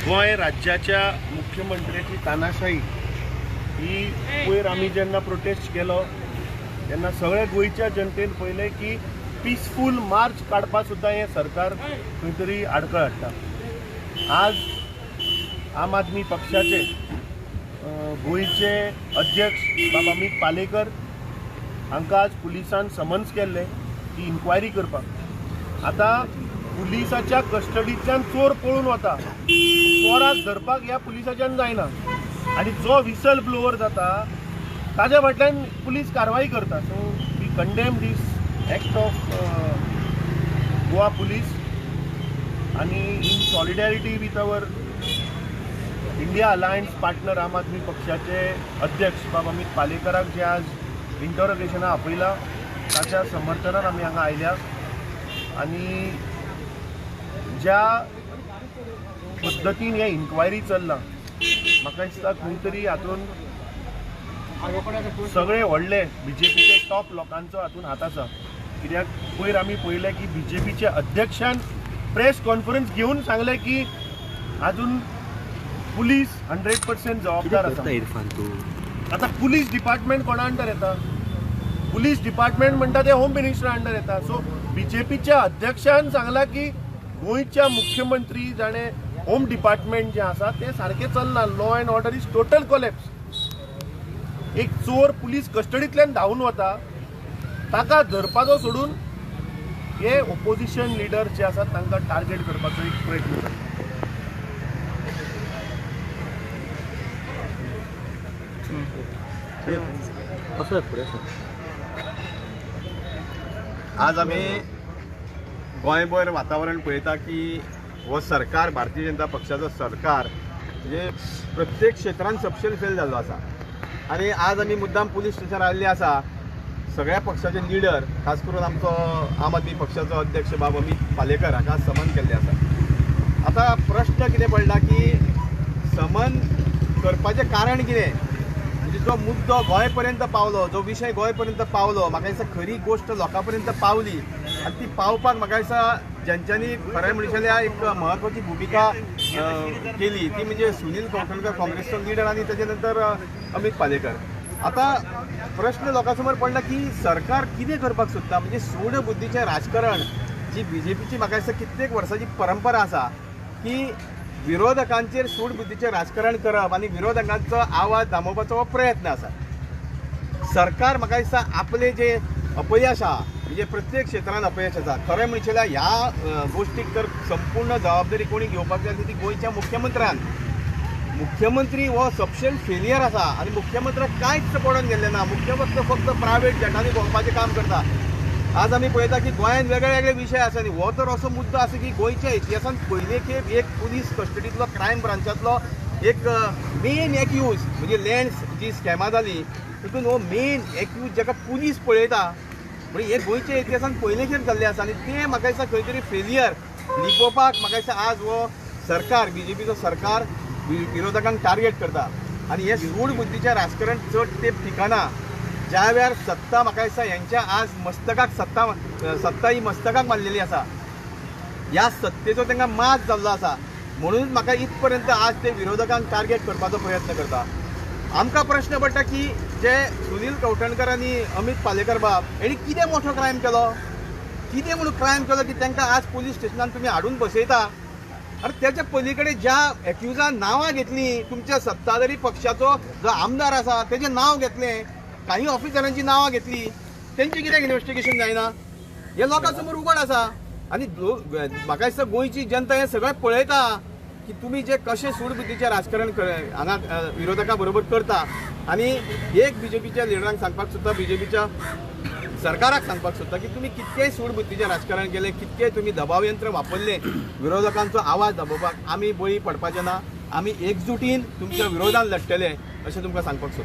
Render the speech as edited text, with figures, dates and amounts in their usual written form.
गोय राज्याच्या मुख्यमंत्र्याची तानाशाही ही पयर आमी जेन्ना प्रोटेस्ट केलो तेन्ना सगळ्या गोयच्या जनतेन पळयलें की पीसफूल मार्च काडपाक सुद्दां हें सरकार खंय तरी आडखळ हाडटा। आज आम आदमी पक्षाचे गोयचे अध्यक्ष बाबा अमित पालेकर हांकां आज पुलिसान समन्स केल्लें ती इन्क्वायरी करपाक। आतां पुलिसाच्या कस्टडींतल्यान चोर पळून वता, चोराक धरपाक ह्या पुलिसाच्यान जायना आनी जो विसल ब्लोवर जाता ताज्या फाटल्यान पुलीस कारवाई करता। So we condemn this act of Goa police आनी in solidarity with our India alliance partner Aam Aadmi पक्षाचे अध्यक्ष बाबा अमित पालेकराक जे आज इंटरोगेशना आपयला ताच्या समर्थनान आमी हांगा आयल्यात। आनी ज्या पद्दतीन हे इन्क्वायरी चल्ला म्हाका दिसता खंय तरी हातून सगळे व्हडले बीजेपीचे टॉप लोकांचो हातून हात आसा। कित्याक पयर आमी पळयलें की बीजेपीच्या अध्यक्षान प्रेस कॉन्फरन्स घेवन सांगलें की आजून पुलीस 100% जबाबदार आसा। आतां पुलीस डिपार्टमेंट कोणा अंडर येता? पुलीस डिपार्टमेंट म्हणटा ते होम मिनिस्टरा अंडर येता। सो बीजेपीच्या अध्यक्षान सांगला की गोंयच्या मुख्यमंत्री जाणे होम डिपार्टमेंट जे आसा ते सारकें चलना, law and order is total collapse. एक चोर पुलीस कस्टडींतल्यान धांवन वता, ताका धरपाचो सोडून हे ओपोजिशन लिडर जे आसात तांकां टार्गेट करपाचो एक प्रयत्न करता। आज आम्ही गोंयभर वातावरण पळयता की हो सरकार भारतीय जनता पक्षाचो सरकार म्हणजे प्रत्येक क्षेत्रांत सबशेल फेल जाल्लो आसा। आनी आज आमी मुद्दाम पुलीस स्टेशनार आयिल्ले आसा, सगळ्या पक्षाचे लिडर खास करून आमचो आम आदमी पक्षाचो अध्यक्ष बाब अमित पालेकर हाका समन केल्ले आसा। आतां प्रश्न कितें पडला की समन करपाचें कारण कितें? जो मुद्दो गोंय पर्यंत पावलो, जो विषय गोंय पर्यंत पावलो, म्हाका दिसता खरी गोष्ट लोकां पर्यंत पावली आनी ती पावपाक म्हाका दिसता ज्यांच्यांनी खरें म्हणशाल्या एक म्हत्वाची भुमिका केली ती म्हणजे सुनील कवठणकर काँग्रेसचो लिडर आनी तेजे नंतर अमित पालेकर। आतां प्रश्न लोकां समोर पडला की सरकार कितें करपाक सोदता? म्हणजे सूड बुद्धीचें राजकारण जी बीजेपीची म्हाका दिसता कित्येक वर्सांची परंपरा आसा की विरोधकांचेर सूड बुद्धीचें राजकारण करप आनी विरोधकांचो आवाज दामोवपाचो हो प्रयत्न आसा। सरकार म्हाका दिसता आपले जे अपयश आहा म्हणजे प्रत्येक क्षेत्रांत अपयश आसा, खरें म्हणचे जाल्यार ह्या गोष्टीक तर संपूर्ण जबाबदारी कोणी घेवपाक जाय ती गोंयच्या मुख्यमंत्र्यान। मुख्यमंत्री हो सबशेल फेलियर आसा आनी मुख्यमंत्र्याक कांयच पडून गेल्लें ना। मुख्यमंत्री फक्त प्रायवेट जेटांनी भोंवपाचें काम करता। आज आमी पळयता की गोंयांत वेगळे वेगळे विशय आसा आनी हो तर असो मुद्दो आसा की गोंयच्या इतिहासान पयले खेप एक पुलीस कस्टडींतलो क्रायम ब्रांचांतलो एक मेन एक्यूज म्हणजे लँड्स जी स्कॅमां जाली तितून हो मेन एक्यूज जाका पुलीस पळयता म्हणजे हे गोंयच्या इतिहासान पयले खेप जाल्लें आसा आनी ते म्हाका दिसता खंय तरी फेलियर लिपोवपाक म्हाका दिसता आज हो सरकार बीजेपीचो सरकार विरोधकांक टार्गेट करता। आनी हे सूड बुद्धीचें राजकारण चड तेंप ठिकाणा ज्या वेळार सत्ता म्हाका दिसता हेंच्या आज मस्तकाक सत्ता ही मस्तकाक मारलेली आसा, ह्या सत्तेचो तांकां माज जाल्लो आसा म्हणून म्हाका इथपर्यंत आज ते विरोधकांक टार्गेट करपाचो प्रयत्न करता। आमकां प्रश्न पडटा की जे सुनील कवठणकर आनी अमित पालेकर बाब हेणी कितें मोठो क्रायम केलो, कितें म्हणून क्रायम केलो की तांकां आज पुलीस स्टेशनान तुमी हाडून बसयता? आनी तेच्या पलीकडे ज्या एक्युजान नांवां घेतलीं तुमच्या सत्ताधारी पक्षाचो जो आमदार आसा तेजें नांव घेतलें, काही ऑफिसरांची नांवां घेतली, तेंची कित्याक इन्व्हेस्टिगेशन जायना? हे लोकां समोर उघड आसा आनी म्हाका दिसता गोंयची जनता हें सगळें पळयता की तुमी जे कशें सूड बुद्धीचें राजकारण हांगा विरोधकां बरोबर करता। आनी एक बीजेपीच्या लिडरांक सांगपाक सोदता, बीजेपीच्या सरकाराक सांगपाक सोदता की तुमी कितकेय सूड बुद्धीचें राजकारण केलें, कितकेय तुमी दबाव यंत्र वापरलें विरोधकांचो आवाज दाबोवपाक, आमी बळी पडपाचे ना। आमी एकजुटीन तुमच्या विरोधान लढटले अशें तुमकां सांगपाक सोदता।